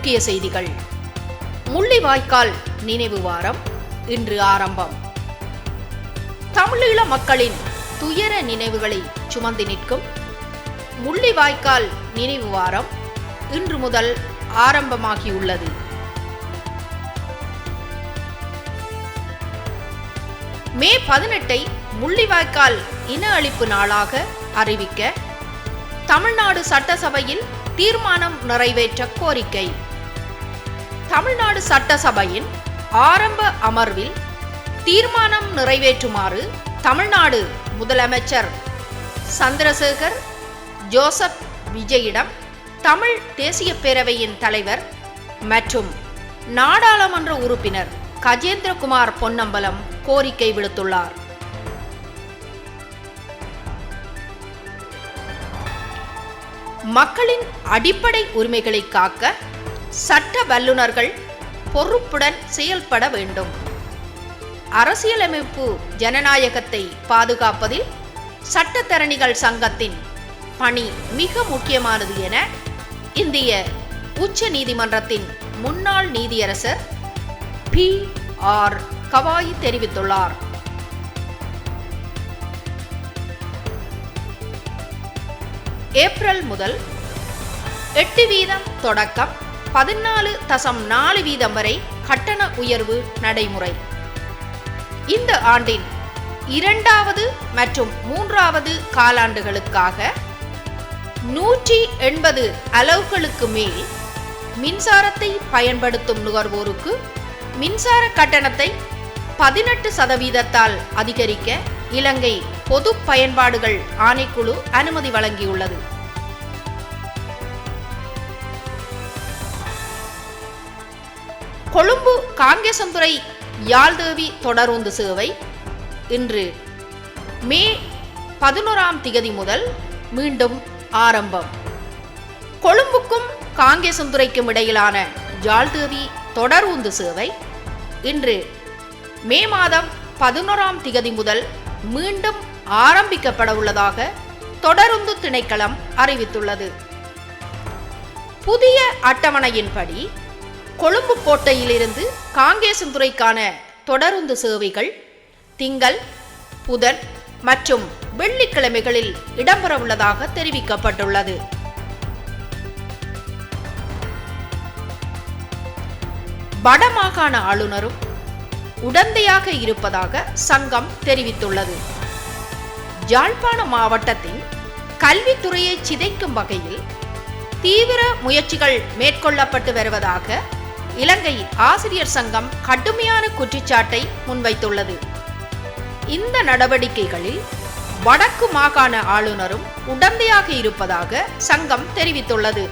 முக்கிய செய்திகள். முள்ளிவாய்க்கால் நினைவு வாரம் இன்று ஆரம்பம். தமிழீழ மக்களின் துயர நினைவுகளை சுமந்து நிற்கும் முள்ளிவாய்க்கால் நினைவு வாரம் இன்று முதல் ஆரம்பமாகியுள்ளது. மே 18 முள்ளிவாய்க்கால் இன அழிப்பு நாளாக அறிவிக்க தமிழ்நாடு சட்டசபையில் தீர்மானம் நிறைவேற்ற கோரிக்கை. தமிழ்நாடு சட்டசபையின் ஆரம்ப அமர்வில் தீர்மானம் நிறைவேற்றுமாறு தமிழ்நாடு முதலமைச்சர் சந்திரசேகர் ஜோசப் விஜயிடம் தமிழ் தேசிய பேரவையின் தலைவர் மற்றும் நாடாளுமன்ற உறுப்பினர் கஜேந்திரகுமார் பொன்னம்பலம் கோரிக்கை விடுத்துள்ளார். மக்களின் அடிப்படை உரிமைகளை காக்க சட்ட வல்லுநர்கள் பொறுப்புடன் செயல்பட வேண்டும். அரசியலமைப்பு ஜனநாயகத்தை பாதுகாப்பதில் சட்டத்தரணிகள் சங்கத்தின் பணி மிக முக்கியமானது என இந்திய உச்ச நீதிமன்றத்தின் முன்னாள் நீதியரசர் பி.ஆர். கவாய் தெரிவித்துள்ளார். ஏப்ரல் முதல் 8% தொடக்கம் 14.4% வரை கட்டண உயர்வு நடைமுறை. இந்த ஆண்டின் 2வது மற்றும் 3வது காலாண்டுகளுக்காக 180 அலகுகளுக்கு மேல் மின்சாரத்தை பயன்படுத்தும் நுகர்வோருக்கு மின்சார கட்டணத்தை 18% அதிகரிக்க இலங்கை பொது பயன்பாடுகள் ஆணைக்குழு அனுமதி வழங்கியுள்ளது. கொழும்பு காங்கேசன்துறை யாழ்தேவி தொடருந்து சேவை இன்று மே 11 முதல் மீண்டும் ஆரம்பம். கொழும்புக்கும் காங்கேசன்துறைக்கும் இடையிலான யாழ்தேவி தொடருந்து சேவை இன்று மே 11 முதல் மீண்டும் ஆரம்பிக்கப்பட உள்ளதாக தொடருந்து திணைக்களம் அறிவித்துள்ளது. புதிய அட்டவணையின்படி கொழும்பு கோட்டையிலிருந்து காங்கேசன்துறைக்கான தொடருந்து சேவைகள் திங்கள், புதன் மற்றும் வெள்ளிக்கிழமைகளில் இடம்பெறவுள்ளதாக தெரிவிக்கப்பட்டுள்ளது. வடமாகாண ஆளுநரும் உடந்தையாக இருப்பதாக சங்கம் தெரிவித்துள்ளது. யாழ்ப்பாண மாவட்டத்தின் கல்வித்துறையை சிதைக்கும் வகையில் தீவிர முயற்சிகள் மேற்கொள்ளப்பட்டு வருவதாக இலங்கை ஆசிரியர் சங்கம் கடுமையான குற்றச்சாட்டை முன்வைத்துள்ளது. இந்த நடவடிக்கைகளில் வடக்கு மாகாண ஆளுநரும் உடந்தையாக இருப்பதாக சங்கம் தெரிவித்துள்ளது.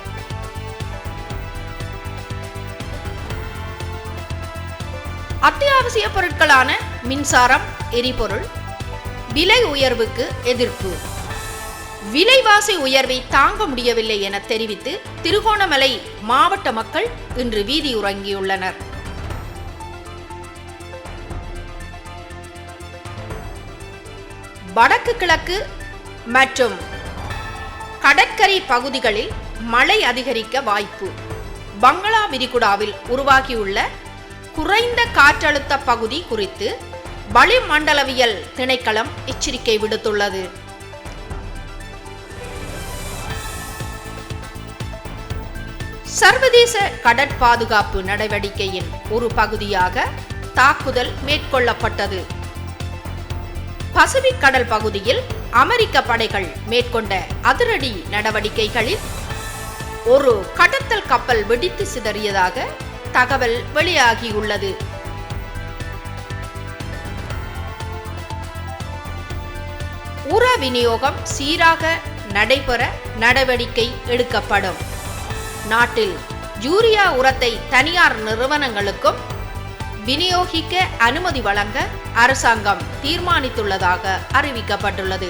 அத்தியாவசிய பொருட்களான மின்சாரம், எரிபொருள் விலை உயர்வுக்கு எதிர்ப்பு. விலைவாசி உயர்வை தாங்க முடியவில்லை என தெரிவித்து திருகோணமலை மாவட்ட மக்கள் இன்று வீதி உறங்கியுள்ளனர். வடக்கு கிழக்கு மற்றும் கடற்கரை பகுதிகளில் மழை அதிகரிக்க வாய்ப்பு. பங்களா விரிகுடாவில் உருவாகியுள்ள குறைந்த காற்றழுத்த பகுதி குறித்து வளிமண்டலவியல் திணைக்களம் எச்சரிக்கை விடுத்துள்ளது. சர்வதேச கடற்பாதுகாப்பு நடவடிக்கையின் ஒரு பகுதியாக தாக்குதல் மேற்கொள்ளப்பட்டது. பசிபிக் கடல் பகுதியில் அமெரிக்க படைகள் மேற்கொண்ட அதிரடி நடவடிக்கைகளில் ஒரு கடத்தல் கப்பல் வெடித்து சிதறியதாக தகவல் வெளியாகியுள்ளது. உர விநியோகம் சீராக நடைபெற நடவடிக்கை எடுக்கப்படும். நாட்டில் யூரியா உரத்தை தனியார் நிறுவனங்களுக்கும் விநியோகிக்க அனுமதி வழங்க அரசாங்கம் தீர்மானித்துள்ளதாக அறிவிக்கப்பட்டுள்ளது.